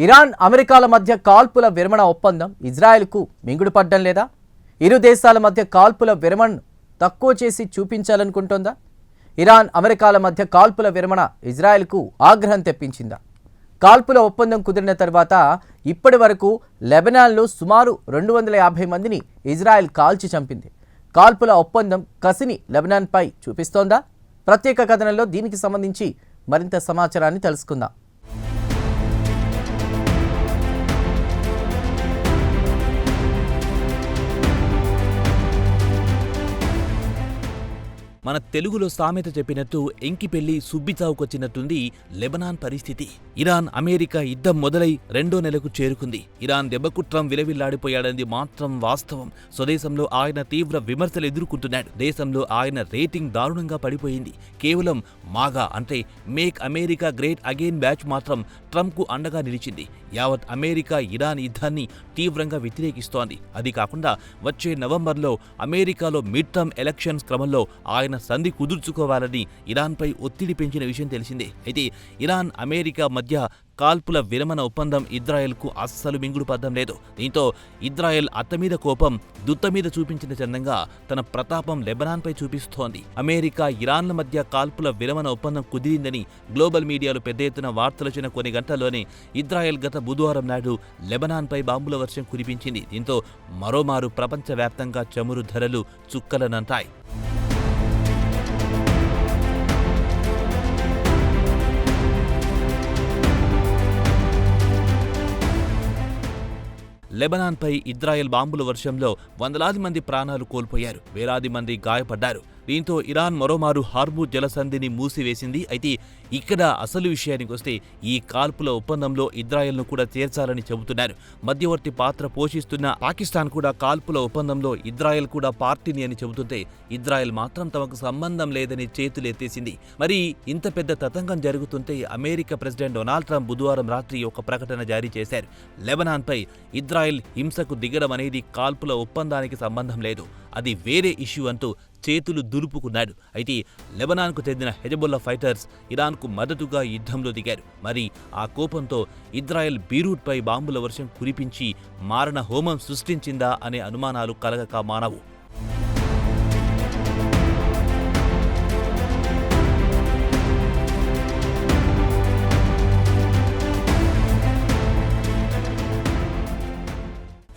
Iran అమెరికాల మధ్య కాల్పుల విరమణ ఒప్పందం ఇజ్రాయెల్కు మింగుడు పడ్డం లేదా? ఇరు దేశాల మధ్య కాల్పుల విరమణను తక్కువ చేసి చూపించాలనుకుంటోందా? ఇరాన్ అమెరికాల మధ్య కాల్పుల విరమణ ఇజ్రాయెల్కు ఆగ్రహం తెప్పించిందా? కాల్పుల ఒప్పందం కుదిరిన తర్వాత ఇప్పటి వరకు లెబనాన్లో సుమారు 250 మందిని ఇజ్రాయెల్ కాల్చి చంపింది. కాల్పుల ఒప్పందం కసిని లెబనాన్పై చూపిస్తోందా? ప్రత్యేక కథనంలో దీనికి సంబంధించి మరింత సమాచారాన్ని తెలుసుకుందాం. మన తెలుగులో సామెత చెప్పినట్టు ఎంకి పెళ్లి సుబ్బిచావుకొచ్చినట్టుంది లెబనాన్ పరిస్థితి. ఇరాన్ అమెరికా యుద్ధం మొదలై 2వ నెలకు చేరుకుంది. ఇరాన్ దెబ్బకుట్రం విలవిల్లాడిపోయాడని మాత్రం వాస్తవం. స్వదేశంలో ఆయన తీవ్ర విమర్శలు ఎదుర్కొంటున్నాడు. దేశంలో ఆయన రేటింగ్ దారుణంగా పడిపోయింది. కేవలం మాగా అంటే make America great again batch మాత్రం ట్రంప్కు అండగా నిలిచింది. యావత్ అమెరికా ఇరాన్ యుద్ధాన్ని తీవ్రంగా వ్యతిరేకిస్తోంది. అది కాకుండా వచ్చే నవంబర్లో అమెరికాలో మిడ్ టర్మ్ ఎలక్షన్స్ క్రమంలో ఆయన సంధి కుదుర్చుకోవాలని ఇరాన్పై ఒత్తిడి పెంచిన విషయం తెలిసిందే. అయితే ఇరాన్ అమెరికా మధ్య కాల్పుల విరమణ ఒప్పందం ఇజ్రాయెల్కు అస్సలు మింగుడు పడ్డం లేదు. దీంతో ఇజ్రాయెల్ అత్తమీద కోపం దుత్తమీద చూపించిన చందంగా తన ప్రతాపం లెబనాన్పై చూపిస్తోంది. అమెరికా ఇరాన్ల మధ్య కాల్పుల విరమణ ఒప్పందం కుదిరిందని గ్లోబల్ మీడియాలో పెద్ద ఎత్తున వార్తలొచ్చిన కొన్ని గంటల్లోనే ఇజ్రాయెల్ గత బుధవారం నాడు లెబనాన్పై బాంబుల వర్షం కురిపించింది. దీంతో మరోమారు ప్రపంచవ్యాప్తంగా చమురు ధరలు చుక్కలనంటాయి. లెబనాన్పై ఇజ్రాయెల్ బాంబుల వర్షంలో వందలాది మంది ప్రాణాలు కోల్పోయారు, వేలాది మంది గాయపడ్డారు. దీంతో ఇరాన్ మరోమారు హార్ముజ్ జలసంధిని మూసివేసింది. అయితే ఇక్కడ అసలు విషయానికి వస్తే ఈ కాల్పుల ఒప్పందంలో ఇజ్రాయెల్ను కూడా చేర్చాలని చెబుతున్నారు. మధ్యవర్తి పాత్ర పోషిస్తున్న పాకిస్తాన్ కూడా కాల్పుల ఒప్పందంలో ఇజ్రాయెల్ కూడా పార్టీని అని చెబుతుంటే ఇజ్రాయెల్ మాత్రం తమకు సంబంధం లేదని చేతులెత్తేసింది. మరి ఇంత పెద్ద తతంగం జరుగుతుంటే అమెరికా ప్రెసిడెంట్ డొనాల్డ్ ట్రంప్ బుధవారం రాత్రి ఒక ప్రకటన జారీ చేశారు. లెబనాన్పై ఇజ్రాయెల్ హింసకు దిగడం అనేది కాల్పుల ఒప్పందానికి సంబంధం లేదు, అది వేరే ఇష్యూ అంటూ చేతులు దులుపుకున్నాడు. అయితే లెబనాన్కు చెందిన హెజబొల్లా ఫైటర్స్ ఇరాన్కు మద్దతుగా యుద్ధంలో దిగారు. మరి ఆ కోపంతో ఇజ్రాయెల్ బీరూట్పై బాంబుల వర్షం కురిపించి మారణ హోమం సృష్టించిందా అనే అనుమానాలు కలగక మానవు.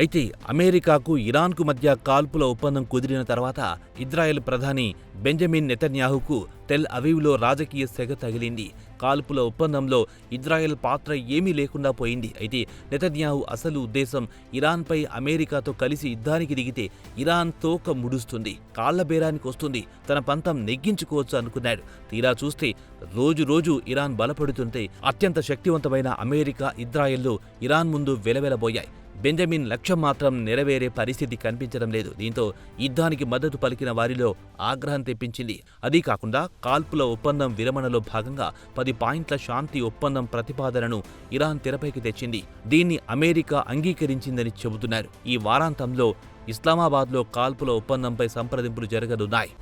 అయితే అమెరికాకు ఇరాన్కు మధ్య కాల్పుల ఒప్పందం కుదిరిన తర్వాత ఇజ్రాయెల్ ప్రధాని బెంజమిన్ నెతన్యాహుకు టెల్ అవీవ్లో రాజకీయ సెగ తగిలింది. కాల్పుల ఒప్పందంలో ఇజ్రాయెల్ పాత్ర ఏమీ లేకుండా పోయింది. అయితే నెతన్యాహు అసలు ఉద్దేశం ఇరాన్పై అమెరికాతో కలిసి యుద్ధానికి దిగితే ఇరాన్ తోక ముడుస్తుంది, కాళ్ల బేరానికి వస్తుంది, తన పంతం నెగ్గించుకోవచ్చు అనుకున్నాడు. తీరా చూస్తే రోజు ఇరాన్ బలపడుతుంటే అత్యంత శక్తివంతమైన అమెరికా, ఇజ్రాయెల్లు ఇరాన్ ముందు వెలవెలబోయాయి. బెంజమిన్ లక్ష్యం మాత్రం నెరవేరే పరిస్థితి కనిపించడం లేదు. దీంతో యుద్ధానికి మద్దతు పలికిన వారిలో ఆగ్రహం తెప్పించింది. అదీ కాకుండా కాల్పుల ఒప్పందం విరమణలో భాగంగా 10 పాయింట్ల శాంతి ఒప్పందం ప్రతిపాదనను ఇరాన్ తెరపైకి తెచ్చింది. దీన్ని అమెరికా అంగీకరించిందని చెబుతున్నారు. ఈ వారాంతంలో ఇస్లామాబాద్లో కాల్పుల ఒప్పందంపై సంప్రదింపులు జరగనున్నాయి.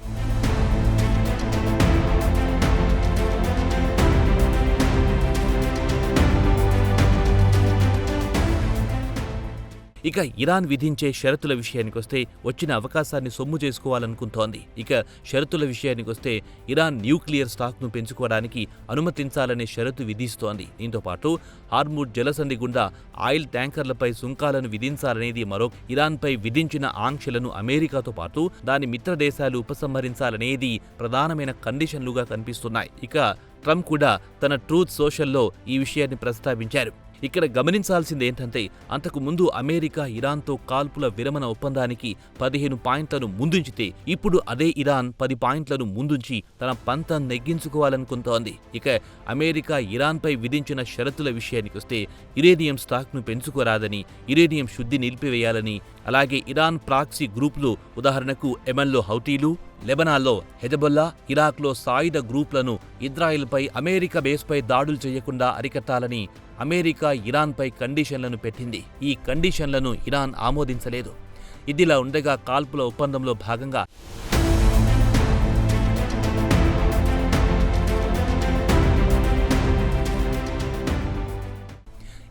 ఇక ఇరాన్ విధించే షరతుల విషయానికొస్తే వచ్చిన అవకాశాన్ని సొమ్ము చేసుకోవాలనుకుంటోంది. ఇక షరతుల విషయానికొస్తే ఇరాన్ న్యూక్లియర్ స్టాక్ను పెంచుకోవడానికి అనుమతించాలనే షరతు విధిస్తోంది. దీంతోపాటు హార్ముజ్ జలసంధి గుండా ఆయిల్ ట్యాంకర్లపై సుంకాలను విధించాలనేది మరో. ఇరాన్పై విధించిన ఆంక్షలను అమెరికాతో పాటు దాని మిత్ర దేశాలు ఉపసంహరించాలనేది ప్రధానమైన కండిషన్లుగా కనిపిస్తున్నాయి. ఇక ట్రంప్ కూడా తన ట్రూత్ సోషల్లో ఈ విషయాన్ని ప్రస్తావించారు. ఇక్కడ గమనించాల్సింది ఏంటంటే అంతకు ముందు అమెరికా ఇరాన్తో కాల్పుల విరమణ ఒప్పందానికి 15 పాయింట్లను ముందుంచితే ఇప్పుడు అదే ఇరాన్ 10 పాయింట్లను ముందుంచి తన పంతం నెగ్గించుకోవాలనుకుంటోంది. ఇక అమెరికా ఇరాన్పై విధించిన షరతుల విషయానికొస్తే యురేనియం స్టాక్ను పెంచుకోరాదని, యురేనియం శుద్ధి నిలిపివేయాలని, అలాగే ఇరాన్ ప్రాక్సీ గ్రూపులు ఉదాహరణకు యెమెన్లో హౌతీలు, లెబనాన్లో హెజబొల్లా, ఇరాక్లో సాయుధ గ్రూపులను ఇజ్రాయెల్పై అమెరికా బేస్పై దాడులు చేయకుండా అరికట్టాలని అమెరికా ఇరాన్పై కండిషన్లను పెట్టింది. ఈ కండిషన్లను ఇరాన్ ఆమోదించలేదు. ఇదిలా ఉండగా కాల్పుల ఒప్పందంలో భాగంగా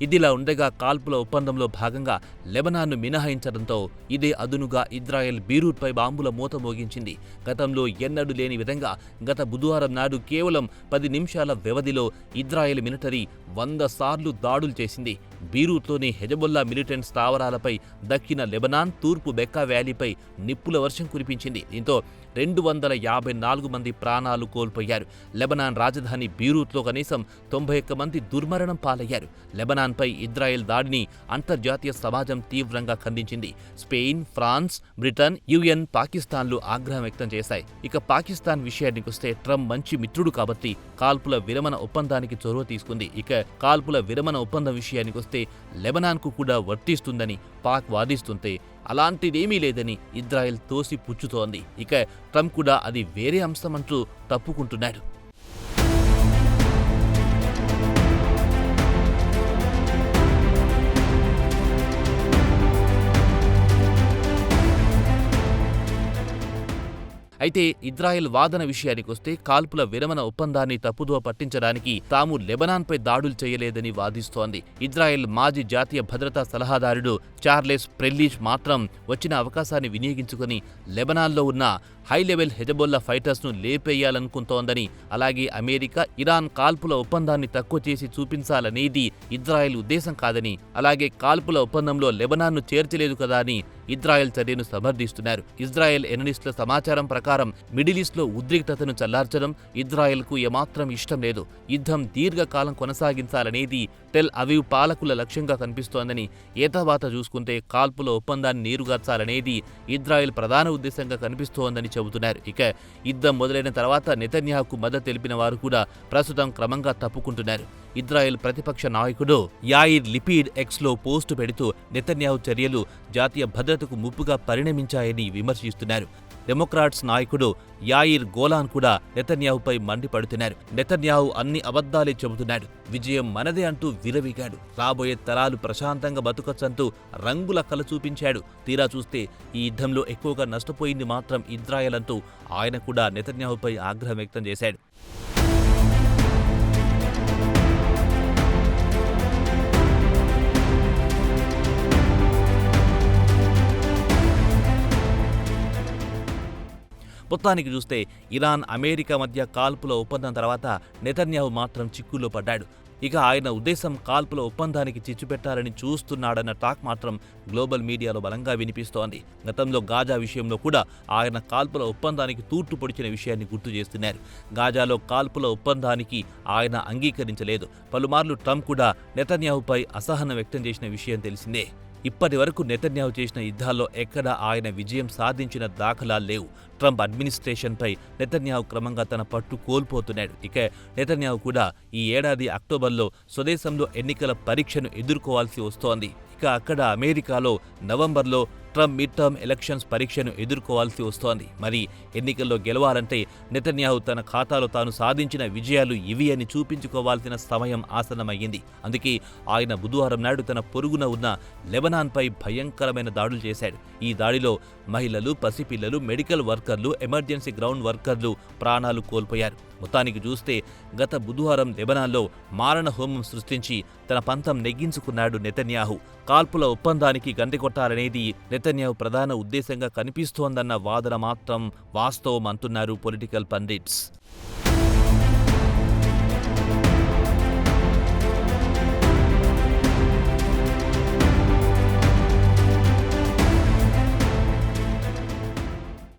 ఇదిలా ఉండగా కాల్పుల ఒప్పందంలో భాగంగా లెబనాన్ను మినహాయించడంతో ఇదే అదునుగా ఇజ్రాయెల్ బీరూట్పై బాంబుల మూత మోగించింది. గతంలో ఎన్నడూ లేని విధంగా గత బుధవారం నాడు కేవలం 10 నిమిషాల వ్యవధిలో ఇజ్రాయెల్ మిలిటరీ 100 సార్లు దాడులు చేసింది. బీరూట్లోని హెజబొల్లా మిలిటెంట్ స్థావరాలపై, దక్షిణ లెబనాన్ తూర్పు బెక్కా వ్యాలీపై నిప్పుల వర్షం కురిపించింది. దీంతో 254 మంది ప్రాణాలు కోల్పోయారు. లెబనాన్ రాజధాని బీరూట్లో కనీసం 91 మంది దుర్మరణం పాలయ్యారు. లెబనాన్పై ఇజ్రాయెల్ దాడిని అంతర్జాతీయ సమాజం తీవ్రంగా ఖండించింది. స్పెయిన్, ఫ్రాన్స్, బ్రిటన్, యుఎన్, పాకిస్తాన్లు ఆగ్రహం వ్యక్తం చేశాయి. ఇక పాకిస్తాన్ విషయానికొస్తే ట్రంప్ మంచి మిత్రుడు కాబట్టి కాల్పుల విరమణ ఒప్పందానికి చొరవ తీసుకుంది. ఇక కాల్పుల విరమణ ఒప్పందం విషయానికొస్తే లెబనాన్కు కూడా వర్తిస్తుందని పాక్ వాదిస్తుంటే అలాంటిదేమీ లేదని ఇజ్రాయెల్ తోసి పుచ్చుతోంది. ఇక ట్రంప్ కూడా అది వేరే అంశమంటూ తప్పుకుంటున్నాడు. అయితే ఇజ్రాయెల్ వాదన విషయానికొస్తే కాల్పుల విరమణ ఒప్పందాన్ని తప్పుదోవ పట్టించడానికి తాము లెబనాన్పై దాడులు చేయలేదని వాదిస్తోంది. ఇజ్రాయెల్ మాజీ జాతీయ భద్రతా సలహాదారుడు చార్లెస్ ప్రెల్లీచ్ మాత్రం వచ్చిన అవకాశాన్ని వినియోగించుకుని లెబనాన్లో ఉన్న హై లెవెల్ హెజబొల్లా ఫైటర్స్ను లేపేయాలనుకుంటోందని, అలాగే అమెరికా, ఇరాన్ కాల్పుల ఒప్పందాన్ని తక్కువ చేసి చూపించాలనేది ఇజ్రాయెల్ ఉద్దేశం కాదని, అలాగే కాల్పుల ఒప్పందంలో లెబనాన్ను చేర్చలేదు కదా అని ఇజ్రాయెల్ చర్యను సమర్థిస్తున్నారు. ఇజ్రాయెల్ ఎనలిస్టుల సమాచారం ప్రకారం మిడిలీస్ట్లో ఉద్రిక్తతను చల్లార్చడం ఇజ్రాయెల్కు ఏమాత్రం ఇష్టం లేదు. యుద్ధం దీర్ఘకాలం కొనసాగించాలనేది టెల్ అవీవ్ పాలకుల లక్ష్యంగా కనిపిస్తోందని, ఏతావాత చూసుకుంటే కాల్పుల ఒప్పందాన్ని నీరుగార్చాలనేది ఇజ్రాయెల్ ప్రధాన ఉద్దేశంగా కనిపిస్తోందని చెబుతున్నారు. ఇక యుద్ధం మొదలైన తర్వాత నెతన్యాహుకు మద్దతు తెలిపిన వారు కూడా ప్రస్తుతం క్రమంగా తప్పుకుంటున్నారు. ఇజ్రాయెల్ ప్రతిపక్ష నాయకుడు యాయిర్ లిపిడ్ ఎక్స్లో పోస్టు పెడుతూ నెతన్యాహు చర్యలు జాతీయ భద్రతకు ముప్పుగా పరిణమించాయని విమర్శిస్తున్నారు. డెమోక్రాట్స్ నాయకుడు యాయిర్ గోలాన్ కూడా నెతన్యాహుపై మండిపడుతున్నారు. నెతన్యాహు అన్ని అబద్ధాలే చెబుతున్నాడు, విజయం మనదే అంటూ విరవీగాడు. రాబోయే తరాలు ప్రశాంతంగా బతుకచ్చంటూ రంగుల కల చూపించాడు. తీరా చూస్తే ఈ యుద్ధంలో ఎక్కువగా నష్టపోయింది మాత్రం ఇజ్రాయెల్ అంటూ ఆయన కూడా నెతన్యాహుపై ఆగ్రహం వ్యక్తం చేశాడు. మొత్తానికి చూస్తే ఇరాన్, అమెరికా మధ్య కాల్పుల ఒప్పందం తర్వాత నెతన్యాహు మాత్రం చిక్కుల్లో పడ్డాడు. ఇక ఆయన ఉద్దేశం కాల్పుల ఒప్పందానికి చిచ్చు పెట్టాలని చూస్తున్నాడన్న టాక్ మాత్రం గ్లోబల్ మీడియాలో బలంగా వినిపిస్తోంది. గతంలో గాజా విషయంలో కూడా ఆయన కాల్పుల ఒప్పందానికి తూట్లు పొడిచిన విషయాన్ని గుర్తు చేస్తున్నారు. గాజాలో కాల్పుల ఒప్పందానికి ఆయన అంగీకరించలేదు. పలుమార్లు ట్రంప్ కూడా నెతన్యాహుపై అసహనం వ్యక్తం చేసిన విషయం తెలిసిందే. ఇప్పటి వరకు నెతన్యాహు చేసిన యుద్ధాల్లో ఎక్కడా ఆయన విజయం సాధించిన దాఖలాలు లేవు. ట్రంప్ అడ్మినిస్ట్రేషన్పై నెతన్యాహు క్రమంగా తన పట్టు కోల్పోతున్నాడు. ఇక నెతన్యాహు కూడా ఈ ఏడాది అక్టోబర్లో స్వదేశంలో ఎన్నికల పరీక్షను ఎదుర్కోవాల్సి వస్తోంది. ఇక అక్కడ అమెరికాలో నవంబర్లో ట్రంప్ మిడ్ టర్మ్ ఎలక్షన్స్ పరీక్షను ఎదుర్కోవాల్సి వస్తోంది. మరి ఎన్నికల్లో గెలవాలంటే నెతన్యాహు తన ఖాతాలో తాను సాధించిన విజయాలు ఇవి అని చూపించుకోవాల్సిన సమయం ఆసన్నమయ్యింది. అందుకే ఆయన బుధవారం నాడు తన పొరుగున ఉన్న లెబనాన్పై భయంకరమైన దాడులు చేశాడు. ఈ దాడిలో మహిళలు, పసిపిల్లలు, మెడికల్ వర్కర్లు, ఎమర్జెన్సీ గ్రౌండ్ వర్కర్లు ప్రాణాలు కోల్పోయారు. మొత్తానికి చూస్తే గత బుధవారం లెబనాన్లో మారణ హోమం సృష్టించి తన పంతం నెగ్గించుకున్నాడు నెతన్యాహు. కాల్పుల ఒప్పందానికి గండికొట్టాలనేది నెతన్యాహు ప్రధాన ఉద్దేశంగా కనిపిస్తోందన్న వాదన మాత్రం వాస్తవం అంటున్నారు పొలిటికల్ పండిట్స్.